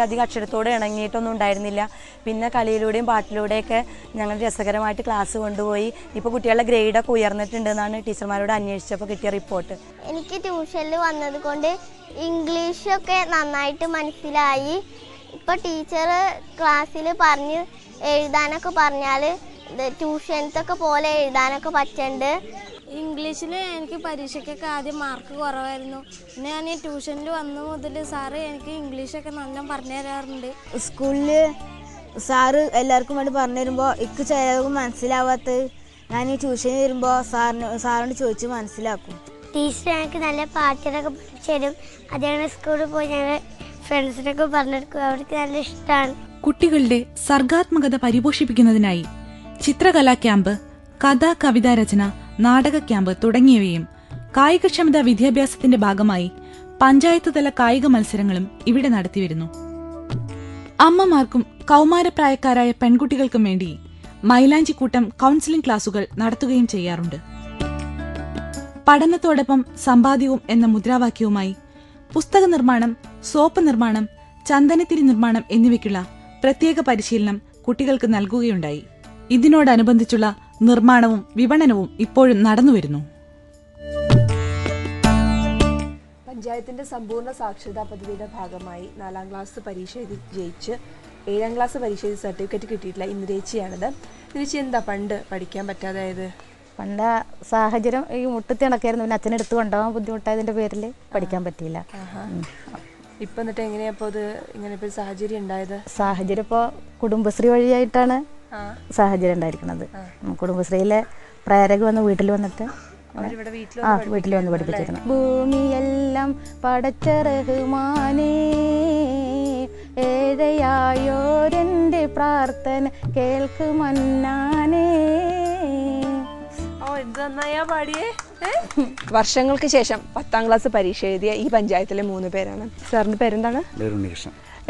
അധികം അക്ഷരത്തോടെ ഇണങ്ങിയിട്ടൊന്നും ഉണ്ടായിരുന്നില്ല. പിന്നെ കളിയിലൂടെയും പാട്ടിലൂടെയൊക്കെ ഞങ്ങൾ രസകരമായിട്ട് ക്ലാസ് കൊണ്ടുപോയി. ഇപ്പോൾ കുട്ടികളുടെ ഗ്രേഡൊക്കെ ഉയർന്നിട്ടുണ്ടെന്നാണ് ടീച്ചർമാരോട് അന്വേഷിച്ചപ്പോൾ കിട്ടിയ റിപ്പോർട്ട്. എനിക്ക് ട്യൂഷനിൽ വന്നത് കൊണ്ട് ഇംഗ്ലീഷൊക്കെ നന്നായിട്ട് മനസ്സിലായി. ഇപ്പോൾ ടീച്ചർ ക്ലാസ്സിൽ പറഞ്ഞ് എഴുതാനൊക്കെ പറഞ്ഞാൽ ട്യൂഷൻസൊക്കെ പോലെ എഴുതാനൊക്കെ പറ്റുന്നുണ്ട്. ഇംഗ്ലീഷിൽ എനിക്ക് പരീക്ഷയ്ക്കൊക്കെ ആദ്യം മാർക്ക് കുറവായിരുന്നു. പിന്നെ ഞാൻ ട്യൂഷനിൽ വന്ന മുതൽ സാറ് എനിക്ക് ഇംഗ്ലീഷൊക്കെ നല്ലോണം പറഞ്ഞു തരാറുണ്ട്. സ്കൂളിൽ സാറ് എല്ലാവർക്കും വേണ്ടി പറഞ്ഞു തരുമ്പോൾ എനിക്ക് ചിലവും മനസ്സിലാവാത്ത ഞാൻ ഈ ട്യൂഷന് വരുമ്പോൾ സാറിനോട് ചോദിച്ച് മനസ്സിലാക്കും. ടീച്ചർ എനിക്ക് നല്ല പാട്ടുകളൊക്കെ പഠിച്ചു തരും. അതേപോലെ സ്കൂളിൽ പോയി ഞങ്ങൾ ഫ്രണ്ട്സിനൊക്കെ പറഞ്ഞെടുക്കും. അവർക്ക് നല്ല ഇഷ്ടമാണ്. കുട്ടികളുടെ സർഗാത്മകത പരിപോഷിപ്പിക്കുന്നതിനായി ചിത്രകലാ ക്യാമ്പ്, കഥ, കവിതാ രചന, നാടക ക്യാമ്പ് തുടങ്ങിയവയും കായികക്ഷമതാ വിദ്യാഭ്യാസത്തിന്റെ ഭാഗമായി പഞ്ചായത്ത് തല കായിക മത്സരങ്ങളും ഇവിടെ നടത്തിവരുന്നു. അമ്മമാർക്കും കൗമാരപ്രായക്കാരായ പെൺകുട്ടികൾക്കും വേണ്ടി മൈലാഞ്ചിക്കൂട്ടം കൗൺസിലിംഗ് ക്ലാസുകൾ നടത്തുകയും ചെയ്യാറുണ്ട്. പഠനത്തോടൊപ്പം സമ്പാദ്യവും എന്ന മുദ്രാവാക്യവുമായി പുസ്തക നിർമ്മാണം, സോപ്പ് നിർമ്മാണം, ചന്ദനത്തിരി നിർമ്മാണം എന്നിവയ്ക്കുള്ള പ്രത്യേക പരിശീലനം കുട്ടികൾക്ക് നൽകുകയുണ്ടായി. ഇതിനോടനുബന്ധിച്ചുള്ള നിർമ്മാണവും വിപണനവും ഇപ്പോഴും നടന്നുവരുന്നു. പഞ്ചായത്തിന്റെ സമ്പൂർണ്ണ സാക്ഷരതാ പദ്ധതിയുടെ ഭാഗമായി 4ാം ക്ലാസ് പരീക്ഷ എഴുതി ജയിച്ച് 7ാം ക്ലാസ് പരീക്ഷ എഴുതി സർട്ടിഫിക്കറ്റ് കിട്ടിയിട്ടുള്ള ഇന്ദിരേച്ചിയാണിത്. ഇന്ദിരേച്ചി, എന്താ പണ്ട് പഠിക്കാൻ പറ്റാതായത്? പണ്ട് സാഹചര്യം ഈ മുട്ടത്തിണക്കായിരുന്നു. പിന്നെ അച്ഛനെടുത്ത് കൊണ്ടുപോകാൻ ബുദ്ധിമുട്ടായതിന്റെ പേരിൽ പഠിക്കാൻ പറ്റിയില്ല. ഇപ്പൊ എന്നിട്ട് എങ്ങനെയാ ഇത് ഇങ്ങനെ ഒരു സാഹചര്യം ഉണ്ടായത്? സാഹചര്യം ഇപ്പോൾ കുടുംബശ്രീ വഴിയായിട്ടാണ് സാഹചര്യം ഉണ്ടായിരിക്കുന്നത്. കുടുംബശ്രീയിലെ പ്രേരക വന്ന് വീട്ടിൽ വന്നിട്ട് വീട്ടിൽ വന്ന് പഠിപ്പിച്ചിരുന്നു. ഭൂമിയെല്ലാം പടച്ച റഹ്മാനേ, ഏഴയായോരെന്റെ പ്രാർത്ഥന കേൾക്കുമന്നാനേ. വർഷങ്ങൾക്ക് ശേഷം 10ാം ക്ലാസ് പരീക്ഷ എഴുതിയ ഈ പഞ്ചായത്തിലെ 3 പേരാണ്. സാറിന്റെ പേരെന്താണ്?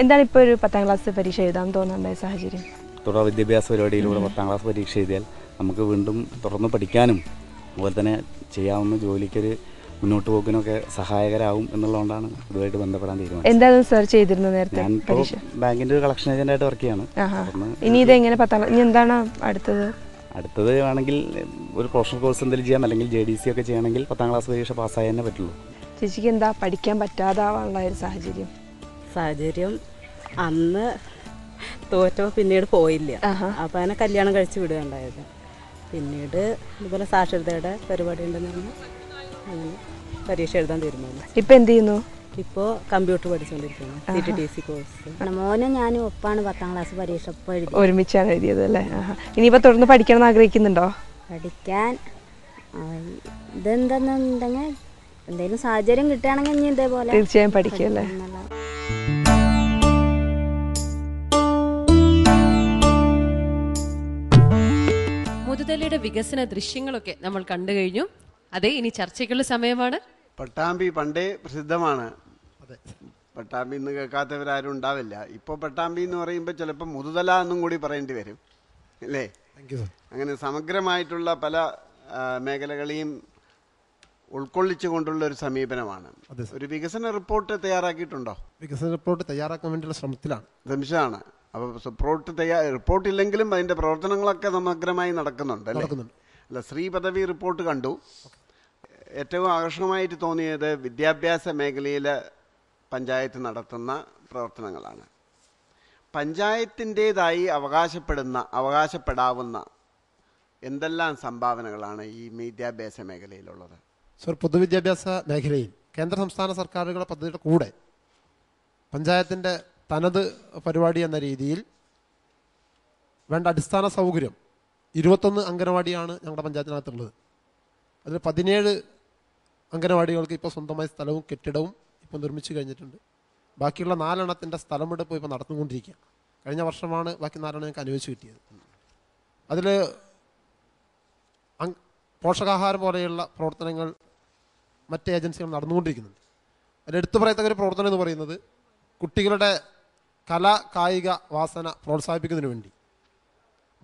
എന്താണ് ഇപ്പോൾ ഒരു 10ാം ക്ലാസ് പരീക്ഷ എഴുതാൻ തോന്നുന്നുണ്ടായ സാഹചര്യം? തുടർ വിദ്യാഭ്യാസ പരിപാടിയിലൂടെ 10ാം ക്ലാസ് പരീക്ഷ എഴുതിയാൽ നമുക്ക് വീണ്ടും തുടർന്ന് പഠിക്കാനും അതുപോലെ തന്നെ ചെയ്യാവുന്ന ജോലിക്കൊരു മുന്നോട്ട് പോക്കിനൊക്കെ സഹായകരാകും എന്നുള്ളതുകൊണ്ടാണ് ഇതുമായിട്ട് ബന്ധപ്പെടാൻ തീരുമാനിച്ചത്. എന്താണ് സാർ ചെയ്തിരുന്നത് നേരത്തെ? ഞാൻ ബാങ്കിന്റെ ഒരു കളക്ഷൻ ഏജന്റായിട്ട് വർക്ക് ചെയ്യാണ്. ഇനി ഇതെങ്ങനെ 10ാം ഇനി എന്താണ് അടുത്തത് വേണമെങ്കിൽ ഒരു പ്രൊഫഷണൽ കോഴ്സ് എന്തെങ്കിലും ചെയ്യാം, അല്ലെങ്കിൽ JDC ഒക്കെ ചെയ്യണമെങ്കിൽ 10ാം ക്ലാസ് പരീക്ഷ പാസ്സായി തന്നെ പറ്റുള്ളൂ. ചേച്ചിക്ക് എന്താ പഠിക്കാൻ പറ്റാതാവാനുള്ള ഒരു സാഹചര്യം? അന്ന് തോറ്റോ പിന്നീട് പോയില്ല. അപ്പം അതിനെ കല്യാണം കഴിച്ച് വിടുകയുണ്ടായത്. പിന്നീട് ഇതുപോലെ സാക്ഷരതയുടെ പരിപാടി ഉണ്ടെന്ന് പറഞ്ഞാൽ അങ്ങനെ പരീക്ഷ എഴുതാൻ തീരുമാനിച്ചു. ഇപ്പം എന്ത് ചെയ്യുന്നു? ഇപ്പോൾ കമ്പ്യൂട്ടർ പഠിച്ചുകൊണ്ടിരിക്കുന്നു, CTTC കോഴ്സ്. മോനും ഞാനും ഒപ്പാണ് 10ാം ക്ലാസ് പരീക്ഷ ഒരുമിച്ചാണ് എഴുതിയത് അല്ലേ? ഇനിയിപ്പോൾ തുടർന്ന് പഠിക്കണം എന്ന് ആഗ്രഹിക്കുന്നുണ്ടോ? പഠിക്കാൻ ഇതെന്തെന്നുണ്ടെങ്കിൽ എന്തെങ്കിലും സാഹചര്യം കിട്ടുകയാണെങ്കിൽ ഇനി ഇതേപോലെ തീർച്ചയായും പഠിക്കല്ലേ? മുതുതലയുടെ വികസന ദൃശ്യങ്ങളൊക്കെ നമ്മൾ കണ്ടു കഴിഞ്ഞു. അതെ, ഇനി ചർച്ചയ്ക്കുള്ള സമയമാണ്. പട്ടാമ്പി പണ്ടേ പ്രസിദ്ധമാണ്. പട്ടാമ്പി എന്ന് കേൾക്കാത്തവരാരും ഉണ്ടാവില്ല. ഇപ്പോൾ പട്ടാമ്പി എന്ന് പറയുമ്പോൾ ചിലപ്പോൾ മുതുതല എന്നും കൂടി പറയേണ്ടി വരും അല്ലേ? അങ്ങനെ സമഗ്രമായിട്ടുള്ള പല മേഖലകളെയും ഉൾക്കൊള്ളിച്ചുകൊണ്ടുള്ള ഒരു സമീപനമാണ്. ഒരു വികസന റിപ്പോർട്ട് തയ്യാറാക്കിയിട്ടുണ്ടോ? വികസന റിപ്പോർട്ട് തയ്യാറാക്കാൻ വേണ്ടിയുള്ള ശ്രമത്തിലാണ്. അപ്പോൾ റിപ്പോർട്ടില്ലെങ്കിലും അതിൻ്റെ പ്രവർത്തനങ്ങളൊക്കെ സമഗ്രമായി നടക്കുന്നുണ്ട് അല്ലേ? അല്ല, സ്ത്രീ പദവി റിപ്പോർട്ട് കണ്ടു. ഏറ്റവും ആകർഷകമായിട്ട് തോന്നിയത് വിദ്യാഭ്യാസ മേഖലയിൽ പഞ്ചായത്ത് നടത്തുന്ന പ്രവർത്തനങ്ങളാണ്. പഞ്ചായത്തിൻ്റേതായി അവകാശപ്പെടാവുന്ന എന്തെല്ലാം സംഭാവനകളാണ് ഈ വിദ്യാഭ്യാസ മേഖലയിലുള്ളത്? സർ, പൊതുവിദ്യാഭ്യാസ മേഖലയിൽ കേന്ദ്ര സംസ്ഥാന സർക്കാരുകളുടെ പദ്ധതിയുടെ കൂടെ പഞ്ചായത്തിൻ്റെ തനത് പരിപാടി എന്ന രീതിയിൽ വേണ്ട അടിസ്ഥാന സൗകര്യം 21 അംഗനവാടിയാണ് ഞങ്ങളുടെ പഞ്ചായത്തിനകത്തുള്ളത്. അതിൽ 17 അംഗനവാടികൾക്ക് ഇപ്പോൾ സ്വന്തമായി സ്ഥലവും കെട്ടിടവും ഇപ്പോൾ നിർമ്മിച്ചു കഴിഞ്ഞിട്ടുണ്ട്. ബാക്കിയുള്ള 4 എണ്ണത്തിൻ്റെ സ്ഥലമെടുപ്പ് ഇപ്പോൾ നടന്നുകൊണ്ടിരിക്കുക. കഴിഞ്ഞ വർഷമാണ് ബാക്കി 4 എണ്ണം ഞങ്ങൾക്ക് അനുവദിച്ച് കിട്ടിയത്. അതിൽ പോഷകാഹാരം പോലെയുള്ള പ്രവർത്തനങ്ങൾ മറ്റ് ഏജൻസികൾ നടന്നുകൊണ്ടിരിക്കുന്നുണ്ട്. അതിലെടുത്തു പറയത്തക്ക ഒരു പ്രവർത്തനം എന്ന് പറയുന്നത് കുട്ടികളുടെ കലാ കായിക വാസന പ്രോത്സാഹിപ്പിക്കുന്നതിന് വേണ്ടി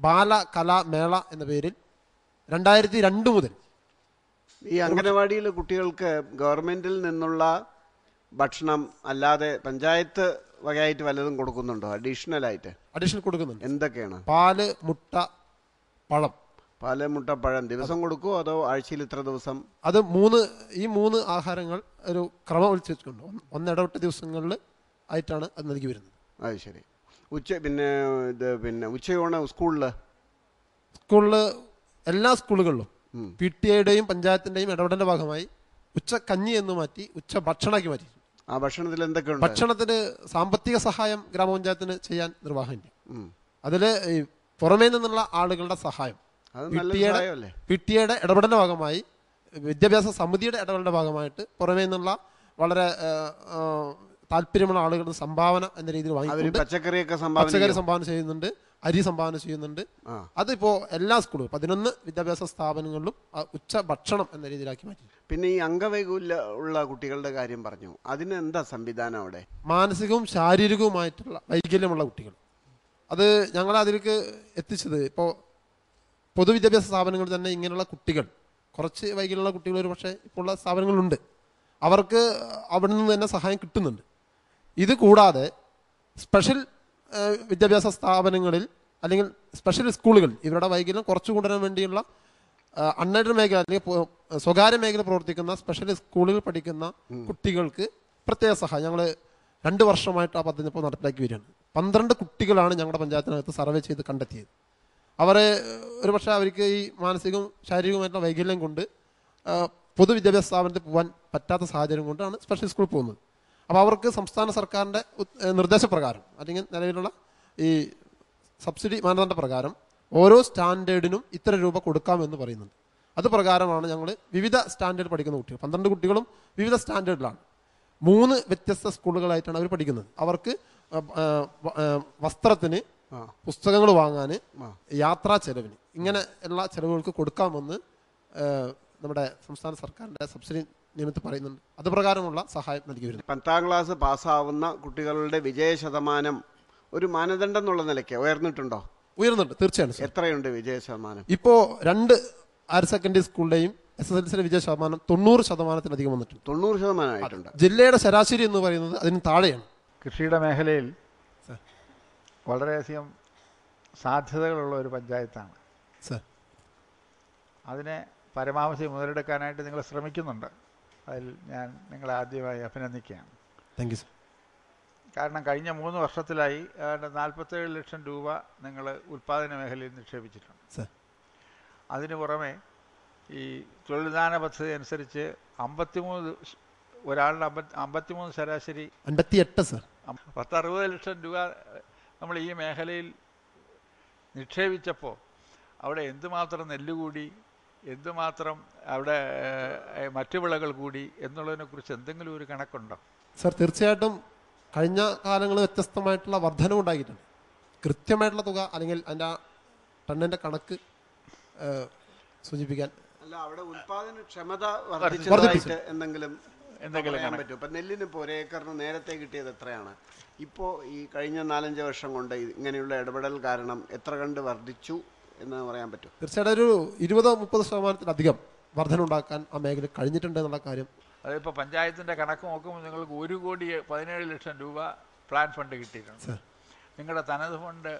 ബാലകലാമേള എന്ന പേരിൽ 2002 മുതൽ ഈ അംഗനവാടിയിലെ കുട്ടികൾക്ക് ഗവൺമെൻറ്റിൽ നിന്നുള്ള ഭക്ഷണം അല്ലാതെ പഞ്ചായത്ത് വകയായിട്ട് വല്ലതും കൊടുക്കുന്നുണ്ടോ? അഡീഷണൽ കൊടുക്കുന്നുണ്ട്. എന്തൊക്കെയാണ്? പാല്, മുട്ട, പഴം. പാല്, മുട്ട, പഴം ദിവസം കൊടുക്കുമോ അതോ ആഴ്ചയിൽ ഇത്ര ദിവസം? അത് ഈ മൂന്ന് ആഹാരങ്ങൾ ഒരു ക്രമം വെച്ചിട്ടുണ്ട്. ഒന്നിടവിട്ട ദിവസങ്ങളിൽ ആയിട്ടാണ് അത് നൽകി വരുന്നത്. അത് ശരി. പിന്നെ ഉച്ചയൂണ് സ്കൂളിൽ എല്ലാ സ്കൂളുകളിലും PTA-യുടെയും പഞ്ചായത്തിന്റെയും ഇടപെടലിന്റെ ഭാഗമായി ഉച്ചക്കഞ്ഞി എന്ന് മാറ്റി ഉച്ച ഭക്ഷണമാക്കി മാറ്റി. ആ ഭക്ഷണത്തിൽ എന്തൊക്കെയുണ്ട്? ഭക്ഷണത്തിന് സാമ്പത്തിക സഹായം ഗ്രാമപഞ്ചായത്തിന് ചെയ്യാൻ നിർവാഹമില്ല. അതില് പുറമേ നിന്നുള്ള ആളുകളുടെ സഹായം PTA-യുടെ ഇടപെടലിന്റെ ഭാഗമായി, വിദ്യാഭ്യാസ സമിതിയുടെ ഇടപെടലിന്റെ ഭാഗമായിട്ട് പുറമേ നിന്നുള്ള വളരെ താല്പര്യമുള്ള ആളുകളുടെ സംഭാവന എന്ന രീതിയിൽ വാങ്ങി പച്ചക്കറി സംഭാവന ചെയ്യുന്നുണ്ട്, അരി സംഭാവന ചെയ്യുന്നുണ്ട്. അതിപ്പോ എല്ലാ സ്കൂളും 11 വിദ്യാഭ്യാസ സ്ഥാപനങ്ങളിലും ഉച്ച ഭക്ഷണം എന്ന രീതിയിലാക്കി മാറ്റി. പിന്നെ ഈ അംഗവൈകല്യ ഉള്ള കുട്ടികളുടെ കാര്യം പറഞ്ഞു, അതിന് എന്താ സംവിധാനം അവിടെ? മാനസികവും ശാരീരികവുമായിട്ടുള്ള വൈകല്യമുള്ള കുട്ടികൾ, അത് ഞങ്ങൾ അതിലേക്ക് എത്തിച്ചത് ഇപ്പോൾ പൊതുവിദ്യാഭ്യാസ സ്ഥാപനങ്ങളിൽ തന്നെ ഇങ്ങനെയുള്ള കുട്ടികൾ, കുറച്ച് വൈകല്യമുള്ള കുട്ടികൾ ഒരു പക്ഷേ ഇപ്പോൾ ഉള്ള സ്ഥാപനങ്ങളുണ്ട്, അവർക്ക് അവിടെ നിന്ന് തന്നെ സഹായം കിട്ടുന്നുണ്ട്. ഇത് കൂടാതെ സ്പെഷ്യൽ വിദ്യാഭ്യാസ സ്ഥാപനങ്ങളിൽ അല്ലെങ്കിൽ സ്പെഷ്യൽ സ്കൂളുകൾ ഇവരുടെ വൈകല്യം കുറച്ചു കൊണ്ടുവരാൻ വേണ്ടിയുള്ള അൺഎയ്ഡഡ് മേഖല അല്ലെങ്കിൽ സ്വകാര്യ മേഖല പ്രവർത്തിക്കുന്ന സ്പെഷ്യൽ സ്കൂളുകളിൽ പഠിക്കുന്ന കുട്ടികൾക്ക് പ്രത്യേക സഹായം ഞങ്ങൾ 2 വർഷമായിട്ട് ആ പദ്ധതി ഇപ്പോൾ നടപ്പിലാക്കി വരികയാണ്. 12 കുട്ടികളാണ് ഞങ്ങളുടെ പഞ്ചായത്തിനകത്ത് സർവേ ചെയ്ത് കണ്ടെത്തിയത്. അവരെ ഒരുപക്ഷെ അവർക്ക് ഈ മാനസികവും ശാരീരികവുമായിട്ടുള്ള വൈകല്യം കൊണ്ട് പൊതുവിദ്യാഭ്യാസ സ്ഥാപനത്തിൽ പോകാൻ പറ്റാത്ത സാഹചര്യം കൊണ്ടാണ് സ്പെഷ്യൽ സ്കൂളിൽ പോകുന്നത്. അപ്പോൾ അവർക്ക് സംസ്ഥാന സർക്കാരിൻ്റെ നിർദ്ദേശപ്രകാരം അല്ലെങ്കിൽ നിലവിലുള്ള ഈ സബ്സിഡി മാനദണ്ഡ പ്രകാരം ഓരോ സ്റ്റാൻഡേർഡിനും ഇത്ര രൂപ കൊടുക്കാമെന്ന് പറയുന്നുണ്ട്. അത് പ്രകാരമാണ് ഞങ്ങൾ വിവിധ സ്റ്റാൻഡേർഡ് പഠിക്കുന്ന കുട്ടികൾ, 12 കുട്ടികളും വിവിധ സ്റ്റാൻഡേർഡിലാണ്, 3 വ്യത്യസ്ത സ്കൂളുകളായിട്ടാണ് അവർ പഠിക്കുന്നത്. അവർക്ക് വസ്ത്രത്തിന്, പുസ്തകങ്ങൾ വാങ്ങാൻ, യാത്രാ ചെലവിന്, ഇങ്ങനെ എല്ലാ ചെലവുകൾക്ക് കൊടുക്കാമെന്ന് നമ്മുടെ സംസ്ഥാന സർക്കാരിൻ്റെ സബ്സിഡി നിയമത്തിൽ പറയുന്നുണ്ട്. അത് പ്രകാരമുള്ള സഹായം നൽകി വരുന്നു. 10ാം ക്ലാസ് പാസ്സാവുന്ന കുട്ടികളുടെ വിജയ ശതമാനം ഒരു മാനദണ്ഡം എന്നുള്ള നിലയ്ക്ക് ഉയർന്നിട്ടുണ്ടോ? ഉയർന്നുണ്ട്, തീർച്ചയായും. എത്രയുണ്ട് വിജയ ശതമാനം? ഇപ്പോൾ 2 ഹയർ സെക്കൻഡറി സ്കൂളിലെയും SSLC വിജയ ശതമാനം 90% വന്നിട്ടുണ്ട്. 90% ജില്ലയുടെ ശരാശരി എന്ന് പറയുന്നത് അതിന് താഴെയാണ്. കൃഷിയുടെ മേഖലയിൽ വളരെയധികം സാധ്യതകളുള്ള ഒരു പഞ്ചായത്താണ്. അതിനെ പരമാവധി മുതലെടുക്കാനായിട്ട് നിങ്ങൾ ശ്രമിക്കുന്നുണ്ട്. അതിൽ ഞാൻ നിങ്ങളെ ആദ്യമായി അഭിനന്ദിക്കുകയാണ്. Thank you sir. കാരണം കഴിഞ്ഞ 3 വർഷത്തിലായി 47 ലക്ഷം രൂപ നിങ്ങൾ ഉൽപ്പാദന മേഖലയിൽ നിക്ഷേപിച്ചിട്ടുണ്ട്. അതിനു പുറമെ ഈ തൊഴിൽദാന പദ്ധതി അനുസരിച്ച് 53 ഒരാളുടെ 53 ശരാശരി 58 സർ 60 ലക്ഷം രൂപ നമ്മൾ ഈ മേഖലയിൽ നിക്ഷേപിച്ചപ്പോൾ അവിടെ എന്തുമാത്രം നെല്ല് കൂടി, എന്തുമാത്രം അവിടെ മറ്റു വിളകൾ കൂടി എന്നുള്ളതിനെക്കുറിച്ച് എന്തെങ്കിലും ഒരു കണക്കുണ്ടോ? സർ, തീർച്ചയായിട്ടും കഴിഞ്ഞ കാലങ്ങളിൽ വ്യത്യസ്തമായിട്ടുള്ള വർധനം ഉണ്ടാക്കിയിട്ടുണ്ട്. കൃത്യമായിട്ടുള്ള തുക അല്ലെങ്കിൽ അതിൻ്റെ ടണ്ണിൻ്റെ കണക്ക് സൂചിപ്പിക്കാൻ അവിടെ ഉൽപാദനക്ഷമത വർദ്ധിച്ചതായിട്ട് എന്തെങ്കിലും പറയാൻ പറ്റും? ഇപ്പം നെല്ലിന് ഇപ്പോൾ 1 ഏക്കറിന് നേരത്തെ കിട്ടിയത് എത്രയാണ്? ഇപ്പോൾ ഈ കഴിഞ്ഞ 4-5 വർഷം കൊണ്ട് ഇങ്ങനെയുള്ള ഇടപെടൽ കാരണം എത്ര കണ്ട് വർദ്ധിച്ചു എന്ന് പറയാൻ പറ്റും? തീർച്ചയായിട്ടും ഒരു 20-30% വർധന ഉണ്ടാക്കാൻ ആ മേഖല കഴിഞ്ഞിട്ടുണ്ട് എന്നുള്ള കാര്യം. അതിപ്പോൾ പഞ്ചായത്തിൻ്റെ കണക്ക് നോക്കുമ്പോൾ നിങ്ങൾക്ക് 1,17 ലക്ഷം രൂപ പ്ലാൻ ഫണ്ട് കിട്ടിയിട്ടുണ്ട്. നിങ്ങളുടെ തനത് ഫണ്ട്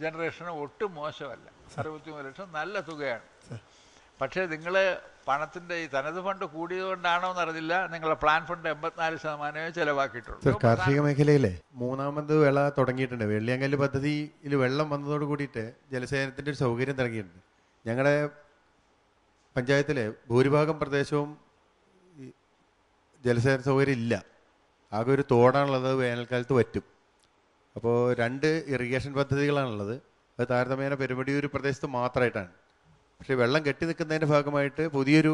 ജനറേഷന് ഒട്ടും മോശമല്ല. 63 ലക്ഷം നല്ല തുകയാണ്. പക്ഷേ നിങ്ങൾ പണത്തിൻ്റെ ഈ തനത് ഫണ്ട് കൂടിയതുകൊണ്ടാണോ എന്നറിയില്ല, നിങ്ങളുടെ പ്ലാൻ ഫണ്ട് 84% ചിലവാക്കിയിട്ടുള്ളൂ. സർ, കാർഷിക മേഖലയിലെ 3ാമത് വിള തുടങ്ങിയിട്ടുണ്ട്. വെള്ളിയാങ്കല്ല് പദ്ധതിയിൽ വെള്ളം വന്നതോട് കൂടിയിട്ട് ജലസേചനത്തിൻ്റെ ഒരു സൗകര്യം തുടങ്ങിയിട്ടുണ്ട്. ഞങ്ങളുടെ പഞ്ചായത്തിലെ ഭൂരിഭാഗം പ്രദേശവും ജലസേചന സൗകര്യം ഇല്ല. ആകെ ഒരു തോടാണുള്ളത്, വേനൽക്കാലത്ത് വറ്റും. അപ്പോൾ 2 ഇറിഗേഷൻ പദ്ധതികളാണുള്ളത്. അത് താരതമ്യേന പെരുമടിയൂർ പ്രദേശത്ത് മാത്രമായിട്ടാണ്. പക്ഷേ വെള്ളം കെട്ടി നിൽക്കുന്നതിൻ്റെ ഭാഗമായിട്ട് പുതിയൊരു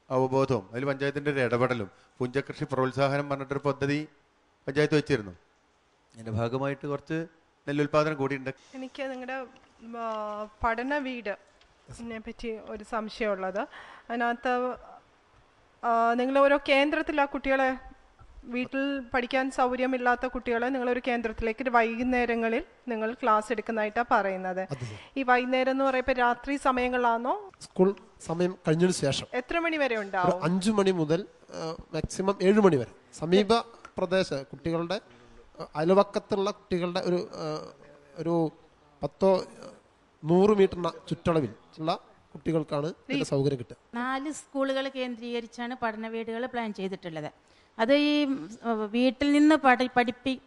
അവബോധവും അതിൽ പഞ്ചായത്തിൻ്റെ ഒരു ഇടപെടലും പുഞ്ചകൃഷി പ്രോത്സാഹനം പറഞ്ഞിട്ടൊരു പദ്ധതി പഞ്ചായത്ത് വെച്ചിരുന്നു. അതിൻ്റെ ഭാഗമായിട്ട് കുറച്ച് നെല്ലുൽപാദനം കൂടിയുണ്ട്. എനിക്ക് നിങ്ങളുടെ പഠന വീടിനെ പറ്റി ഒരു സംശയമുള്ളത്, അതിനകത്ത് നിങ്ങൾ ഓരോ കേന്ദ്രത്തിൽ ആ കുട്ടികളെ, വീട്ടിൽ പഠിക്കാൻ സൗകര്യമില്ലാത്ത കുട്ടികളെ നിങ്ങളൊരു കേന്ദ്രത്തിലേക്ക് വൈകുന്നേരങ്ങളിൽ നിങ്ങൾ ക്ലാസ് എടുക്കുന്നതായിട്ടാണ് പറയുന്നത്. ഈ വൈകുന്നേരം എന്ന് പറയുമ്പോൾ രാത്രി സമയങ്ങളാണോ? സ്കൂൾ സമയം കഴിഞ്ഞതിന് ശേഷം. എത്ര മണി വരെ ഉണ്ടാവും? 5 മണി മുതൽ മാക്സിമം 7 മണി വരെ. സമീപ പ്രദേശ കുട്ടികളുടെ അയൽവക്കത്തുള്ള കുട്ടികളുടെ ഒരു 10-100 മീറ്ററിന് ചുറ്റളവിൽ ഉള്ള കുട്ടികൾക്കാണ് ഇതിൻ്റെ സൗകര്യം കിട്ടുക. 4 സ്കൂളുകൾ കേന്ദ്രീകരിച്ചാണ് പഠന വീടുകൾ പ്ലാൻ ചെയ്തിട്ടുള്ളത്. അത് ഈ വീട്ടിൽ നിന്ന്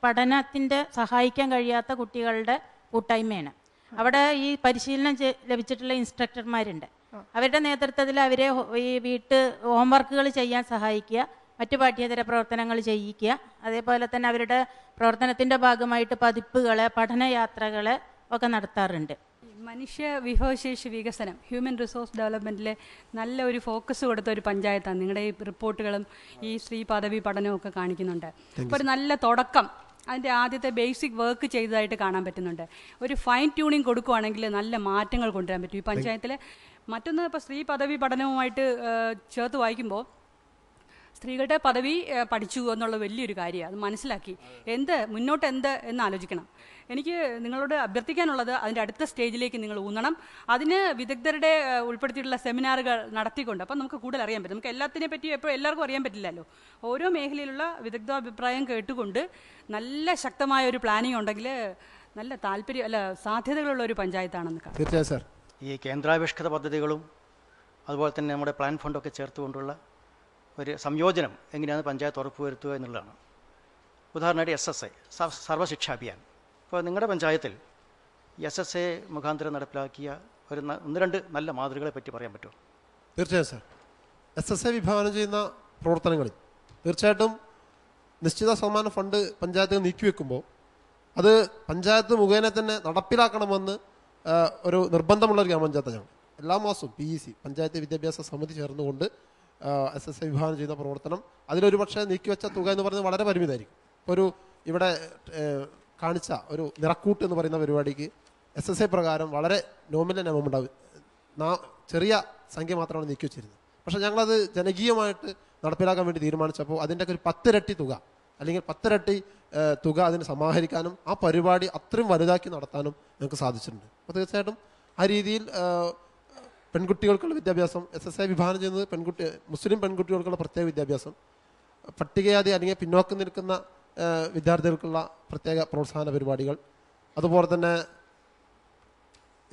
പഠനത്തിൻ്റെ സഹായിക്കാൻ കഴിയാത്ത കുട്ടികളുടെ കൂട്ടായ്മയാണ്. അവിടെ ഈ പരിശീലനം ലഭിച്ചിട്ടുള്ള ഇൻസ്ട്രക്ടർമാരുണ്ട്. അവരുടെ നേതൃത്വത്തിൽ അവരെ ഈ ഹോംവർക്കുകൾ ചെയ്യാൻ സഹായിക്കുക, മറ്റു പാഠ്യേതര പ്രവർത്തനങ്ങൾ ചെയ്യിക്കുക. അതേപോലെ തന്നെ അവരുടെ പ്രവർത്തനത്തിൻ്റെ ഭാഗമായിട്ട് പതിപ്പുകൾ, പഠനയാത്രകൾ ഒക്കെ നടത്താറുണ്ട്. മനുഷ്യ വിഭവശേഷി വികസനം, ഹ്യൂമൻ റിസോഴ്സ് ഡെവലപ്മെൻറ്റിൽ നല്ല ഒരു ഫോക്കസ് കൊടുത്ത ഒരു പഞ്ചായത്താണ്. നിങ്ങളുടെ ഈ റിപ്പോർട്ടുകളും ഈ സ്ത്രീ പദവി പഠനവും ഒക്കെ കാണിക്കുന്നുണ്ട്. ഇപ്പോൾ ഒരു നല്ല തുടക്കം, അതിൻ്റെ ആദ്യത്തെ ബേസിക് വർക്ക് ചെയ്തതായിട്ട് കാണാൻ പറ്റുന്നുണ്ട്. ഒരു ഫൈൻ ട്യൂണിങ് കൊടുക്കുകയാണെങ്കിൽ നല്ല മാറ്റങ്ങൾ കൊണ്ടുവരാൻ പറ്റും ഈ പഞ്ചായത്തിൽ. മറ്റൊന്ന്, ഇപ്പോൾ സ്ത്രീ പദവി പഠനവുമായിട്ട് ചേർത്ത് വായിക്കുമ്പോൾ സ്ത്രീകളുടെ പദവി പഠിച്ചു എന്നുള്ള വലിയൊരു കാര്യമാണ്. അത് മനസ്സിലാക്കി മുന്നോട്ട് എന്ന് ആലോചിക്കണം. എനിക്ക് നിങ്ങളോട് അഭ്യർത്ഥിക്കാനുള്ളത് അതിൻ്റെ അടുത്ത സ്റ്റേജിലേക്ക് നിങ്ങൾ ഊന്നണം. അതിന് വിദഗ്ധരുടെ ഉൾപ്പെടുത്തിയിട്ടുള്ള സെമിനാറുകൾ നടത്തിക്കൊണ്ട് അപ്പം നമുക്ക് കൂടുതൽ അറിയാൻ പറ്റും. നമുക്ക് എല്ലാത്തിനെ പറ്റി എപ്പോഴും എല്ലാവർക്കും അറിയാൻ പറ്റില്ലല്ലോ. ഓരോ മേഖലയിലുള്ള വിദഗ്ധാഭിപ്രായം കേട്ടുകൊണ്ട് നല്ല ശക്തമായ ഒരു പ്ലാനിങ് ഉണ്ടെങ്കിൽ നല്ല സാധ്യതകളുള്ള ഒരു പഞ്ചായത്താണെന്ന് കാണാം. തീർച്ചയായും സാർ. ഈ കേന്ദ്രാവിഷ്കൃത പദ്ധതികളും അതുപോലെ തന്നെ നമ്മുടെ പ്ലാൻ ഫണ്ടൊക്കെ ചേർത്തുകൊണ്ടുള്ള ഒരു സംയോജനം എങ്ങനെയാണ് പഞ്ചായത്ത് ഉറപ്പുവരുത്തുക എന്നുള്ളതാണ്. ഉദാഹരണമായിട്ട് SSA, സർവശിക്ഷാ അഭിയാൻ. ഇപ്പോൾ നിങ്ങളുടെ പഞ്ചായത്തിൽ SSA മുഖാന്തരം നടപ്പിലാക്കിയ 1-2 നല്ല മാതൃകകളെ പറ്റി പറയാൻ പറ്റുമോ? തീർച്ചയായും സാർ. SSA വിഭാവനം ചെയ്യുന്ന പ്രവർത്തനങ്ങളിൽ തീർച്ചയായിട്ടും നിശ്ചിത ശതമാനം ഫണ്ട് പഞ്ചായത്ത് നീക്കിവെക്കുമ്പോൾ അത് പഞ്ചായത്ത് മുഖേന തന്നെ നടപ്പിലാക്കണമെന്ന് ഒരു നിർബന്ധമുള്ള ഒരു ഗ്രാമപഞ്ചായത്ത് ഞങ്ങൾ എല്ലാ മാസവും PEC പഞ്ചായത്ത് വിദ്യാഭ്യാസ സമിതി ചേർന്നുകൊണ്ട് SSA വിഭാവനം ചെയ്യുന്ന പ്രവർത്തനം അതിലൊരു പക്ഷേ നീക്കിവെച്ച തുക എന്ന് പറയുന്നത് വളരെ പരിമിതമായിരിക്കും. ഇപ്പോൾ ഇവിടെ കാണിച്ച ഒരു നിറക്കൂട്ട് എന്ന് പറയുന്ന പരിപാടിക്ക് SSA പ്രകാരം വളരെ നോമിനൽ എമൗണ്ട് ഉണ്ടാവും, ചെറിയ സംഖ്യ മാത്രമാണ് നീക്കിവെച്ചിരുന്നത്. പക്ഷേ ഞങ്ങളത് ജനകീയമായിട്ട് നടപ്പിലാക്കാൻ വേണ്ടി തീരുമാനിച്ചപ്പോൾ അതിൻ്റെയൊക്കെ ഒരു 10 ഇരട്ടി തുക അല്ലെങ്കിൽ 10 ഇരട്ടി തുക അതിന് സമാഹരിക്കാനും ആ പരിപാടി അത്രയും വലുതാക്കി നടത്താനും ഞങ്ങൾക്ക് സാധിച്ചിട്ടുണ്ട്. അപ്പോൾ തീർച്ചയായിട്ടും ആ രീതിയിൽ പെൺകുട്ടികൾക്കുള്ള വിദ്യാഭ്യാസം, SSA വിഭാവനം ചെയ്യുന്നത് മുസ്ലിം പെൺകുട്ടികൾക്കുള്ള പ്രത്യേക വിദ്യാഭ്യാസം, പട്ടികജാതി അല്ലെങ്കിൽ പിന്നോക്കം നിൽക്കുന്ന വിദ്യാർത്ഥികൾക്കുള്ള പ്രത്യേക പ്രോത്സാഹന പരിപാടികൾ, അതുപോലെ തന്നെ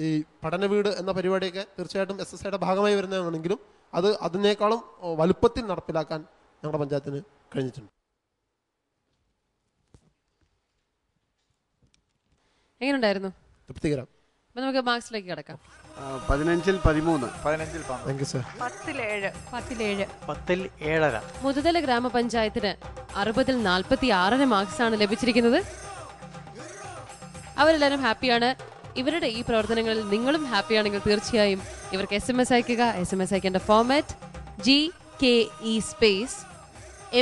ഈ പഠന വീട് എന്ന പരിപാടിയൊക്കെ തീർച്ചയായിട്ടും SSAയുടെ ഭാഗമായി വരുന്നതാണെങ്കിലും അത് അതിനേക്കാളും വലുപ്പത്തിൽ നടപ്പിലാക്കാൻ ഞങ്ങളുടെ പഞ്ചായത്തിന് കഴിഞ്ഞിട്ടുണ്ട്. എങ്ങനെയുണ്ടായിരുന്നു? തൃപ്തികരം. അപ്പോൾ നമുക്ക് മാർക്സിലേക്ക് കിടക്കാം. 15-ൽ 13. 15-ൽ 12. Thank you sir. 10-7. 10-7. മുതുതല ഗ്രാമപഞ്ചായത്തിന് 60-ൽ 46 മാർക്സാണ് ലഭിച്ചിരിക്കുന്നത്. അവരെല്ലാവരും ഹാപ്പിയാണ്. ഇവരുടെ ഈ പ്രവർത്തനങ്ങളിൽ നിങ്ങളും ഹാപ്പിയാണെങ്കിൽ തീർച്ചയായും ഇവർക്ക് SMS അയക്കുക. SMS അയക്കേണ്ട format GKE space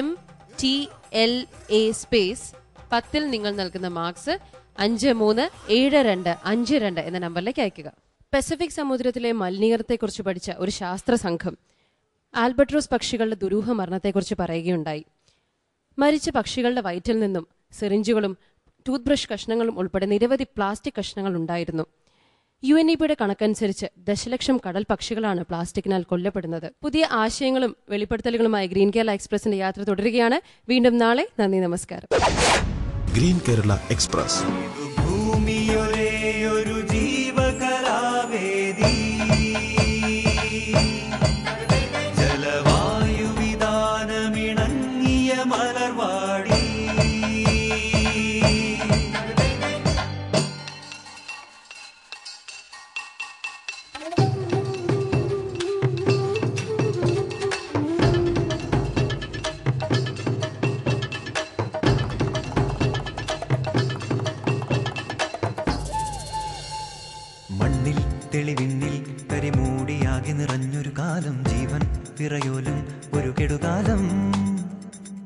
MTLA space 10-ൽ നിങ്ങൾ നൽകുന്ന മാർക്സ് 537252 എന്ന നമ്പറിലേക്ക് അയക്കുക. പസഫിക് സമുദ്രത്തിലെ മലിനീകരണത്തെക്കുറിച്ച് പഠിച്ച ഒരു ശാസ്ത്ര സംഘം ആൽബട്രോസ് പക്ഷികളുടെ ദുരൂഹ മരണത്തെക്കുറിച്ച് പറയുകയുണ്ടായി. മരിച്ച പക്ഷികളുടെ വയറ്റിൽ നിന്നും സിറിഞ്ചുകളും ടൂത്ത് ബ്രഷ് കഷ്ണങ്ങളും ഉൾപ്പെടെ നിരവധി പ്ലാസ്റ്റിക് കഷ്ണങ്ങൾ ഉണ്ടായിരുന്നു. UNEPയുടെ കണക്കനുസരിച്ച് ദശലക്ഷം കടൽ പക്ഷികളാണ് പ്ലാസ്റ്റിക്കിനാൽ കൊല്ലപ്പെടുന്നത്. പുതിയ ആശയങ്ങളും വെളിപ്പെടുത്തലുകളുമായി ഗ്രീൻ കേരള എക്സ്പ്രസിന്റെ യാത്ര തുടരുകയാണ്. വീണ്ടും നാളെ. നന്ദി, നമസ്കാരം. Green Kerala express. തെളിവിന്നിൽ കരിമൂടിയാകെ നിറഞ്ഞൊരു കാലം, ജീവൻ വിറയോലും ഒരു കെടുകാലം.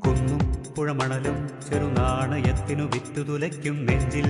കുന്നും പുഴമണലും ചെറുനാണയത്തിനു വിത്തുതുലയ്ക്കും നെഞ്ചിൽ